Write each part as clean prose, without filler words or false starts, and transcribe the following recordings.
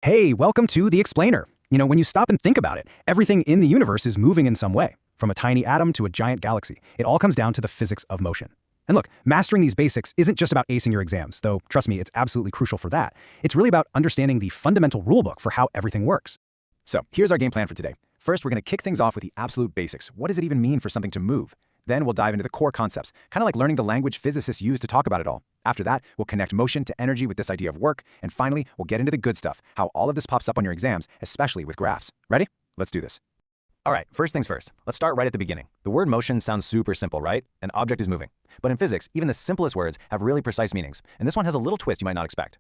Hey, welcome to The Explainer. When you stop and think about it, everything in the universe is moving in some way. From a tiny atom to a giant galaxy, it all comes down to the physics of motion. And look, mastering these basics isn't just about acing your exams, though trust me, it's absolutely crucial for that. It's really about understanding the fundamental rulebook for how everything works. So here's our game plan for today. First, we're going to kick things off with the absolute basics. What does it even mean for something to move? Then we'll dive into the core concepts, kind of like learning the language physicists use to talk about it all. After that, we'll connect motion to energy with this idea of work. And finally, we'll get into the good stuff, how all of this pops up on your exams, especially with graphs. Ready? Let's do this. All right, first things first. Let's start right at the beginning. The word motion sounds super simple, right? An object is moving. But in physics, even the simplest words have really precise meanings. And this one has a little twist you might not expect.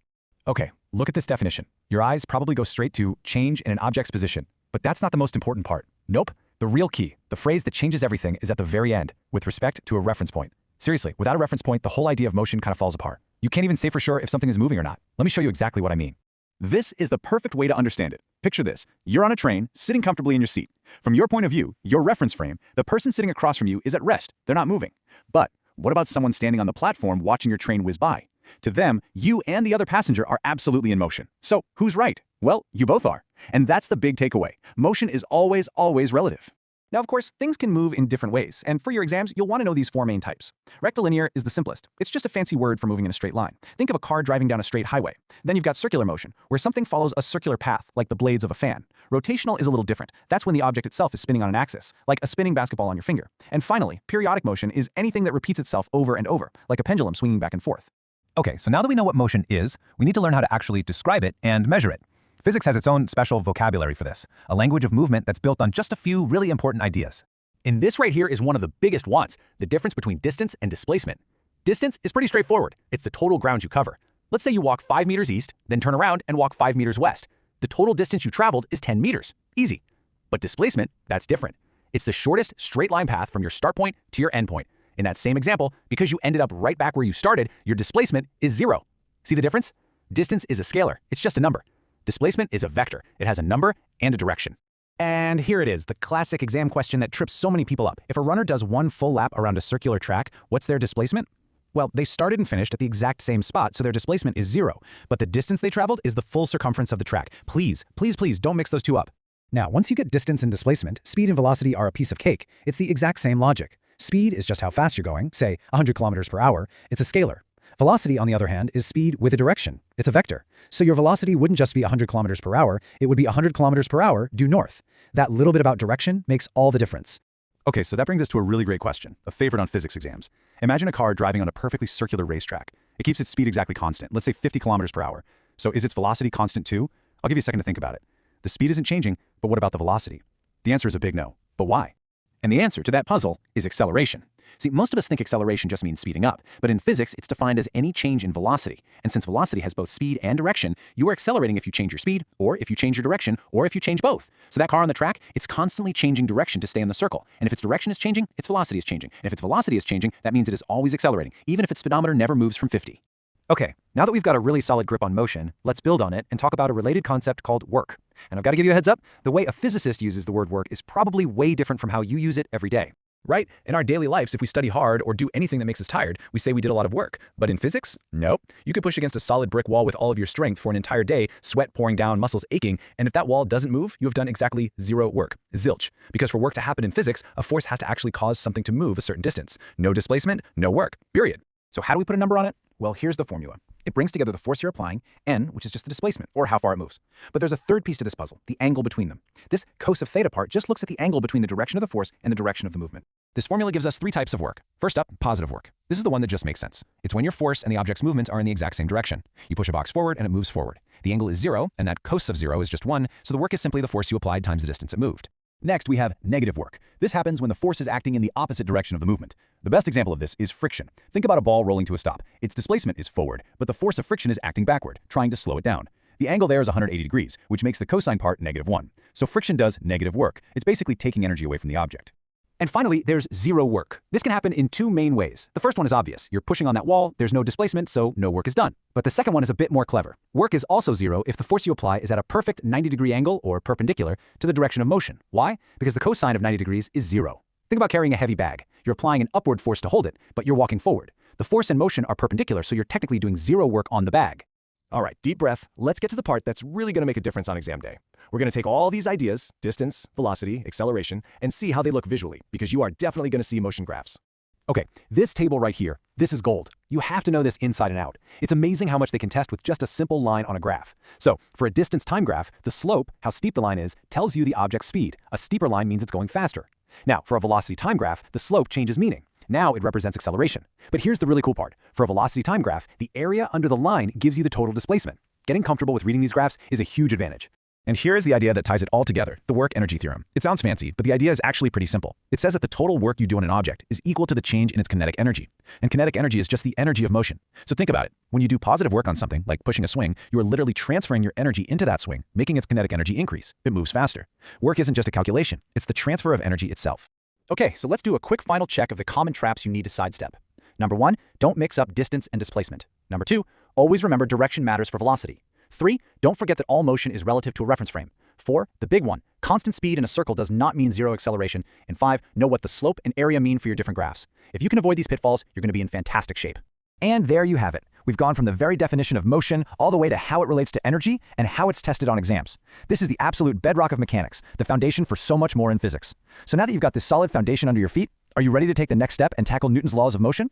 Okay, look at this definition. Your eyes probably go straight to change in an object's position. But that's not the most important part. Nope. The real key, the phrase that changes everything, is at the very end, with respect to a reference point. Seriously, without a reference point, the whole idea of motion kind of falls apart. You can't even say for sure if something is moving or not. Let me show you exactly what I mean. This is the perfect way to understand it. Picture this. You're on a train, sitting comfortably in your seat. From your point of view, your reference frame, the person sitting across from you is at rest. They're not moving. But what about someone standing on the platform watching your train whiz by? To them, you and the other passenger are absolutely in motion. So who's right? Well, you both are. And that's the big takeaway. Motion is always relative. Now, of course, things can move in different ways, and for your exams, you'll want to know these four main types. Rectilinear is the simplest. It's just a fancy word for moving in a straight line. Think of a car driving down a straight highway. Then you've got circular motion, where something follows a circular path, like the blades of a fan. Rotational is a little different. That's when the object itself is spinning on an axis, like a spinning basketball on your finger. And finally, periodic motion is anything that repeats itself over and over, like a pendulum swinging back and forth. Okay, so now that we know what motion is, we need to learn how to actually describe it and measure it. Physics has its own special vocabulary for this, a language of movement that's built on just a few really important ideas. And this right here is one of the biggest wants, the difference between distance and displacement. Distance is pretty straightforward. It's the total ground you cover. Let's say you walk 5 meters east, then turn around and walk 5 meters west. The total distance you traveled is 10 meters. Easy. But displacement, that's different. It's the shortest straight line path from your start point to your end point. In that same example, because you ended up right back where you started, your displacement is 0. See the difference? Distance is a scalar. It's just a number. Displacement is a vector. It has a number and a direction. And here it is, the classic exam question that trips so many people up. If a runner does one full lap around a circular track, what's their displacement? Well, they started and finished at the exact same spot, so their displacement is 0. But the distance they traveled is the full circumference of the track. Please don't mix those two up. Now, once you get distance and displacement, speed and velocity are a piece of cake. It's the exact same logic. Speed is just how fast you're going, say 100 kilometers per hour. It's a scalar. Velocity, on the other hand, is speed with a direction. It's a vector. So your velocity wouldn't just be 100 kilometers per hour, it would be 100 kilometers per hour due north. That little bit about direction makes all the difference. Okay, so that brings us to a really great question, a favorite on physics exams. Imagine a car driving on a perfectly circular racetrack. It keeps its speed exactly constant, let's say 50 kilometers per hour. So is its velocity constant too? I'll give you a second to think about it. The speed isn't changing, but what about the velocity? The answer is a big no. But why? And the answer to that puzzle is acceleration. See, most of us think acceleration just means speeding up, but in physics, it's defined as any change in velocity. And since velocity has both speed and direction, you are accelerating if you change your speed, or if you change your direction, or if you change both. So that car on the track, it's constantly changing direction to stay in the circle. And if its direction is changing, its velocity is changing. And if its velocity is changing, that means it is always accelerating, even if its speedometer never moves from 50. Okay, now that we've got a really solid grip on motion, let's build on it and talk about a related concept called work. And I've got to give you a heads up, the way a physicist uses the word work is probably way different from how you use it every day. Right? In our daily lives, if we study hard or do anything that makes us tired, we say we did a lot of work. But in physics, nope. You could push against a solid brick wall with all of your strength for an entire day, sweat pouring down, muscles aching, and if that wall doesn't move, you have done exactly 0 work. Zilch. Because for work to happen in physics, a force has to actually cause something to move a certain distance. No displacement, no work. Period. So how do we put a number on it? Well, here's the formula. It brings together the force you're applying, n, which is just the displacement, or how far it moves. But there's a third piece to this puzzle, the angle between them. This cos of theta part just looks at the angle between the direction of the force and the direction of the movement. This formula gives us 3 types of work. First up, positive work. This is the one that just makes sense. It's when your force and the object's movements are in the exact same direction. You push a box forward and it moves forward. The angle is 0, and that cos of 0 is just 1, so the work is simply the force you applied times the distance it moved. Next, we have negative work. This happens when the force is acting in the opposite direction of the movement. The best example of this is friction. Think about a ball rolling to a stop. Its displacement is forward, but the force of friction is acting backward, trying to slow it down. The angle there is 180 degrees, which makes the cosine part -1. So friction does negative work. It's basically taking energy away from the object. And finally, there's 0 work. This can happen in 2 main ways. The first one is obvious. You're pushing on that wall, there's no displacement, so no work is done. But the second one is a bit more clever. Work is also 0 if the force you apply is at a perfect 90-degree angle, or perpendicular, to the direction of motion. Why? Because the cosine of 90 degrees is 0. Think about carrying a heavy bag. You're applying an upward force to hold it, but you're walking forward. The force and motion are perpendicular, so you're technically doing 0 work on the bag. All right, deep breath. Let's get to the part that's really going to make a difference on exam day. We're going to take all these ideas, distance, velocity, acceleration, and see how they look visually, because you are definitely going to see motion graphs. Okay, this table right here, this is gold. You have to know this inside and out. It's amazing how much they can test with just a simple line on a graph. So, for a distance time graph, the slope, how steep the line is, tells you the object's speed. A steeper line means it's going faster. Now, for a velocity time graph, the slope changes meaning. Now it represents acceleration. But here's the really cool part. For a velocity time graph, the area under the line gives you the total displacement. Getting comfortable with reading these graphs is a huge advantage. And here is the idea that ties it all together, the work-energy theorem. It sounds fancy, but the idea is actually pretty simple. It says that the total work you do on an object is equal to the change in its kinetic energy. And kinetic energy is just the energy of motion. So think about it. When you do positive work on something, like pushing a swing, you are literally transferring your energy into that swing, making its kinetic energy increase. It moves faster. Work isn't just a calculation. It's the transfer of energy itself. Okay, so let's do a quick final check of the common traps you need to sidestep. Number 1, don't mix up distance and displacement. Number 2, always remember direction matters for velocity. 3, don't forget that all motion is relative to a reference frame. 4, the big one, constant speed in a circle does not mean zero acceleration. And 5, know what the slope and area mean for your different graphs. If you can avoid these pitfalls, you're going to be in fantastic shape. And there you have it. We've gone from the very definition of motion all the way to how it relates to energy and how it's tested on exams. This is the absolute bedrock of mechanics, the foundation for so much more in physics. So now that you've got this solid foundation under your feet, are you ready to take the next step and tackle Newton's laws of motion?